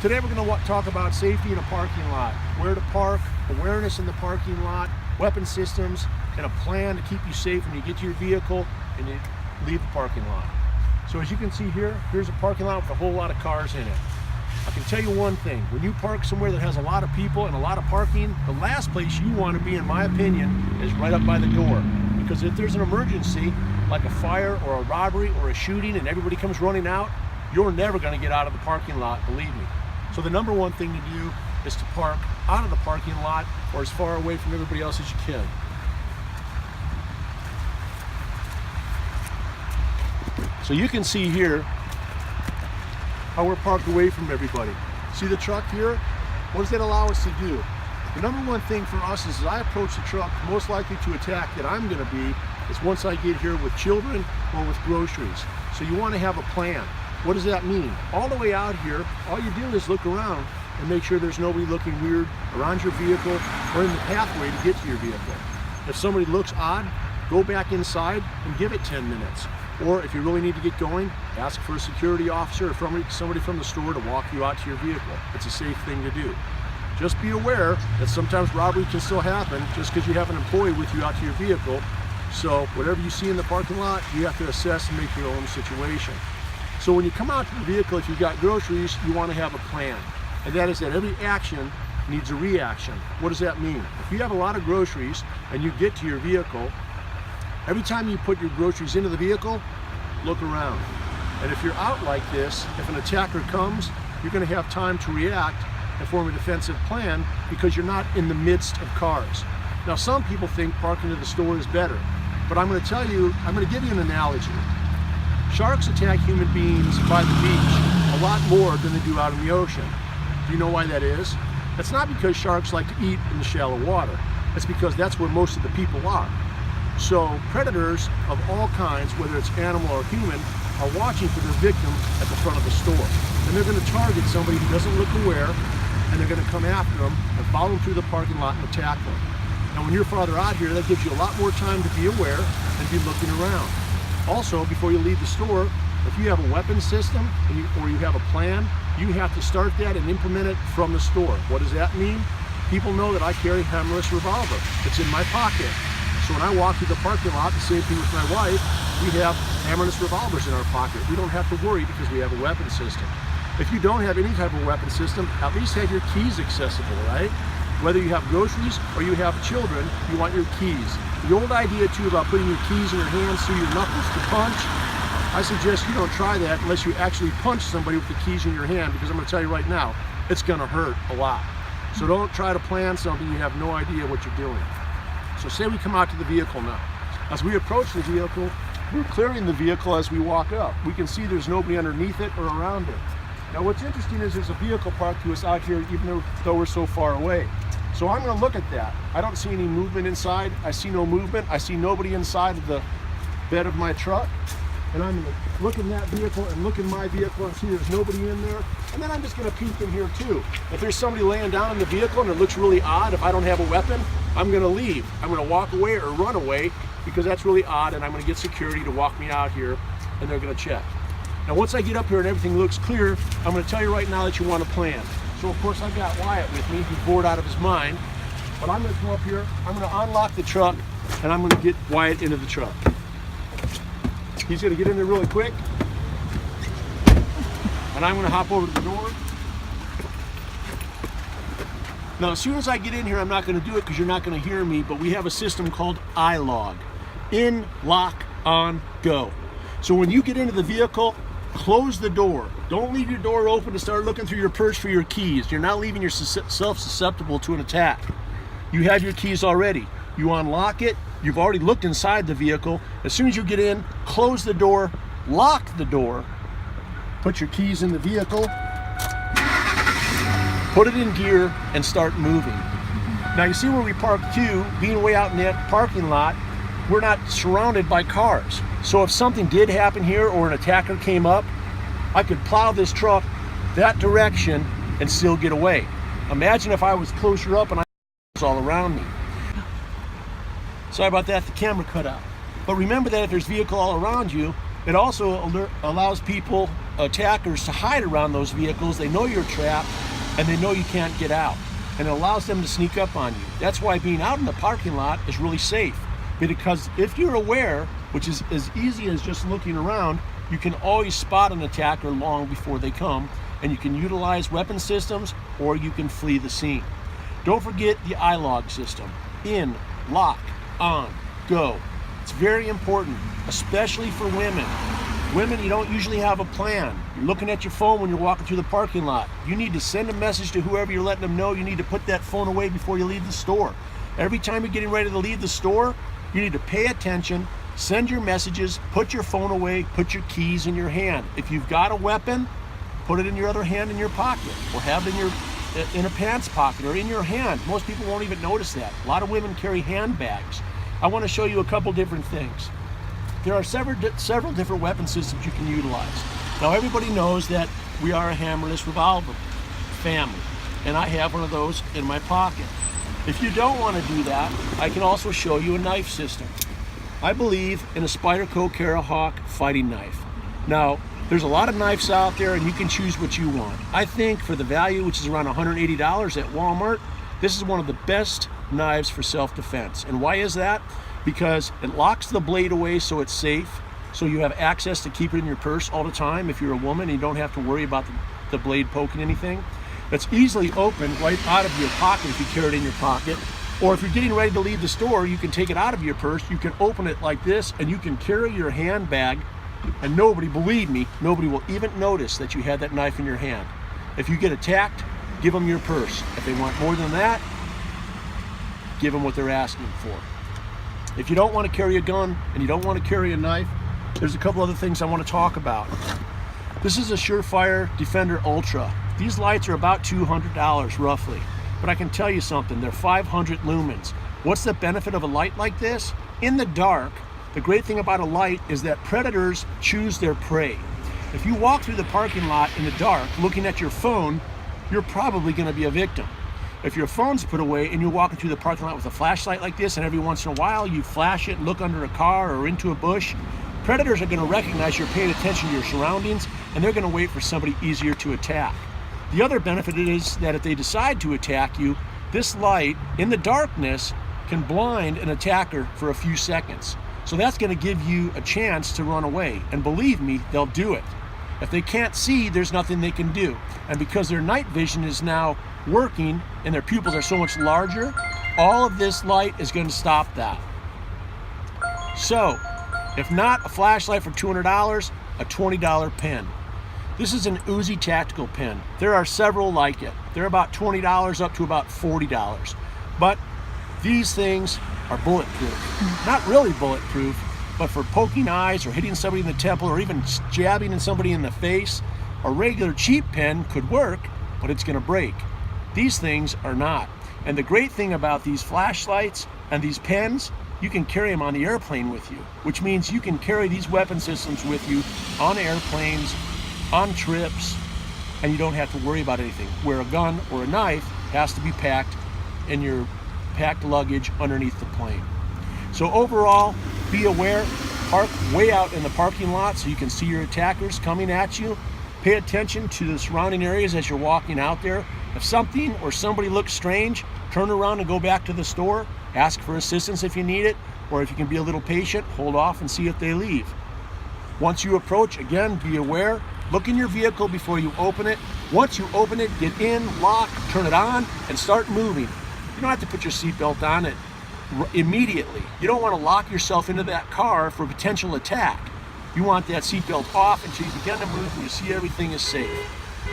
Today we're going to talk about safety in a parking lot, where to park, awareness in the parking lot, weapon systems, and a plan to keep you safe when you get to your vehicle and you leave the parking lot. So as you can see here, here's a parking lot with a whole lot of cars in it. I can tell you one thing, when you park somewhere that has a lot of people and a lot of parking, the last place you want to be, in my opinion, is right up by the door. Because if there's an emergency, like a fire or a robbery or a shooting, and everybody comes running out, you're never going to get out of the parking lot, believe me. So the number one thing to do is to park out of the parking lot or as far away from everybody else as you can. So you can see here how we're parked away from everybody. See the truck here? What does that allow us to do? The number one thing for us is, as I approach the truck, most likely to attack that I'm going to be is once I get here with children or with groceries. So you want to have a plan. What does that mean? All the way out here, all you do is look around and make sure there's nobody looking weird around your vehicle or in the pathway to get to your vehicle. If somebody looks odd, go back inside and give it 10 minutes. Or if you really need to get going, ask for a security officer or somebody from the store to walk you out to your vehicle. It's a safe thing to do. Just be aware that sometimes robbery can still happen just because you have an employee with you out to your vehicle. So whatever you see in the parking lot, you have to assess and make your own situation. So when you come out to the vehicle, if you've got groceries, you want to have a plan. And that is that every action needs a reaction. What does that mean? If you have a lot of groceries and you get to your vehicle, every time you put your groceries into the vehicle, look around. And if you're out like this, if an attacker comes, you're going to have time to react and form a defensive plan because you're not in the midst of cars. Now, some people think parking to the store is better, but I'm going to tell you, I'm going to give you an analogy. Sharks attack human beings by the beach a lot more than they do out in the ocean. Do you know why that is? It's not because sharks like to eat in the shallow water. It's because that's where most of the people are. So predators of all kinds, whether it's animal or human, are watching for their victim at the front of the store. And they're going to target somebody who doesn't look aware, and they're going to come after them and follow them through the parking lot and attack them. Now when you're farther out here, that gives you a lot more time to be aware and be looking around. Also, before you leave the store, if you have a weapon system or you have a plan, you have to start that and implement it from the store. What does that mean? People know that I carry a hammerless revolver. It's in my pocket. So when I walk through the parking lot, the same thing with my wife, we have hammerless revolvers in our pocket. We don't have to worry because we have a weapon system. If you don't have any type of weapon system, at least have your keys accessible, right? Whether you have groceries or you have children, you want your keys. The old idea too about putting your keys in your hands through your knuckles to punch, I suggest you don't try that unless you actually punch somebody with the keys in your hand, because I'm going to tell you right now, it's going to hurt a lot. So don't try to plan something you have no idea what you're doing. So say we come out to the vehicle now. As we approach the vehicle, we're clearing the vehicle as we walk up. We can see there's nobody underneath it or around it. Now what's interesting is there's a vehicle parked to us out here even though we're so far away. So I'm going to look at that. I don't see any movement inside. I see no movement. I see nobody inside of the bed of my truck. And I'm going to look in that vehicle and look in my vehicle and see there's nobody in there. And then I'm just going to peek in here too. If there's somebody laying down in the vehicle and it looks really odd, if I don't have a weapon, I'm going to leave. I'm going to walk away or run away because that's really odd, and I'm going to get security to walk me out here and they're going to check. Now once I get up here and everything looks clear, I'm going to tell you right now that you want to plan. So of course I've got Wyatt with me, who's bored out of his mind. But I'm going to come up here, I'm going to unlock the truck, and I'm going to get Wyatt into the truck. He's going to get in there really quick. And I'm going to hop over to the door. Now as soon as I get in here, I'm not going to do it because you're not going to hear me, but we have a system called iLog. In, lock, on, go. So when you get into the vehicle, close the door. Don't leave your door open to start looking through your purse for your keys. You're not leaving yourself susceptible to an attack. You have your keys already. You unlock it. You've already looked inside the vehicle. As soon as you get in, close the door, lock the door, put your keys in the vehicle, put it in gear, and start moving. Now you see where we parked too, being way out in that parking lot, we're not surrounded by cars. So if something did happen here or an attacker came up, I could plow this truck that direction and still get away. Imagine if I was closer up and I was all around me. Sorry about that, the camera cut out. But remember that if there's vehicle all around you, It also allows people, attackers, to hide around those vehicles. They know you're trapped and they know you can't get out. And it allows them to sneak up on you. That's why being out in the parking lot is really safe. Because if you're aware, which is as easy as just looking around, you can always spot an attacker long before they come, and you can utilize weapon systems or you can flee the scene. Don't forget the iLog system. In, lock, on, go. It's very important, especially for women. Women, you don't usually have a plan. You're looking at your phone when you're walking through the parking lot. You need to send a message to whoever you're letting them know. You need to put that phone away before you leave the store. Every time you're getting ready to leave the store, you need to pay attention, send your messages, put your phone away, put your keys in your hand. If you've got a weapon, put it in your other hand in your pocket, or have it in a pants pocket or in your hand. Most people won't even notice that. A lot of women carry handbags. I want to show you a couple different things. There are several different weapon systems you can utilize. Now everybody knows that we are a hammerless revolver family, and I have one of those in my pocket. If you don't want to do that, I can also show you a knife system. I believe in a Spyderco Carahawk fighting knife. Now, there's a lot of knives out there and you can choose what you want. I think for the value, which is around $180 at Walmart, this is one of the best knives for self-defense. And why is that? Because it locks the blade away so it's safe, so you have access to keep it in your purse all the time if you're a woman and you don't have to worry about the blade poking anything. That's easily opened right out of your pocket if you carry it in your pocket. Or if you're getting ready to leave the store, you can take it out of your purse, you can open it like this, and you can carry your handbag, and nobody, believe me, nobody will even notice that you had that knife in your hand. If you get attacked, give them your purse. If they want more than that, give them what they're asking for. If you don't want to carry a gun and you don't want to carry a knife, there's a couple other things I want to talk about. This is a Surefire Defender Ultra. These lights are about $200 roughly, but I can tell you something, they're 500 lumens. What's the benefit of a light like this? In the dark, the great thing about a light is that predators choose their prey. If you walk through the parking lot in the dark looking at your phone, you're probably going to be a victim. If your phone's put away and you're walking through the parking lot with a flashlight like this, and every once in a while you flash it and look under a car or into a bush, predators are going to recognize you're paying attention to your surroundings, and they're going to wait for somebody easier to attack. The other benefit is that if they decide to attack you, this light in the darkness can blind an attacker for a few seconds. So that's going to give you a chance to run away. And believe me, they'll do it. If they can't see, there's nothing they can do. And because their night vision is now working and their pupils are so much larger, all of this light is going to stop that. So, if not a flashlight for $200, a $20 pen. This is an Uzi tactical pen. There are several like it. They're about $20 up to about $40. But these things are bulletproof. Not really bulletproof, but for poking eyes or hitting somebody in the temple or even jabbing somebody in the face, a regular cheap pen could work, but it's going to break. These things are not. And the great thing about these flashlights and these pens, you can carry them on the airplane with you, which means you can carry these weapon systems with you on airplanes, on trips, and you don't have to worry about anything. Where a gun or a knife has to be packed in your packed luggage underneath the plane. So overall, be aware, park way out in the parking lot so you can see your attackers coming at you. Pay attention to the surrounding areas as you're walking out there. If something or somebody looks strange, turn around and go back to the store. Ask for assistance if you need it, or if you can be a little patient, hold off and see if they leave. Once you approach, again, be aware. Look in your vehicle before you open it. Once you open it, get in, lock, turn it on, and start moving. You don't have to put your seatbelt on it immediately. You don't want to lock yourself into that car for potential attack. You want that seatbelt off until you begin to move and you see everything is safe.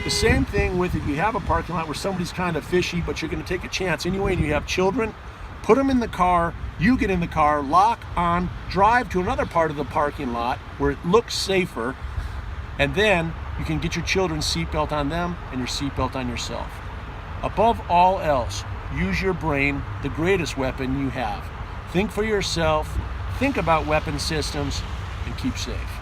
The same thing with if you have a parking lot where somebody's kind of fishy, but you're going to take a chance anyway and you have children, put them in the car, you get in the car, lock on, drive to another part of the parking lot where it looks safer, and then you can get your children's seatbelt on them and your seatbelt on yourself. Above all else, use your brain, the greatest weapon you have. Think for yourself, think about weapon systems, and keep safe.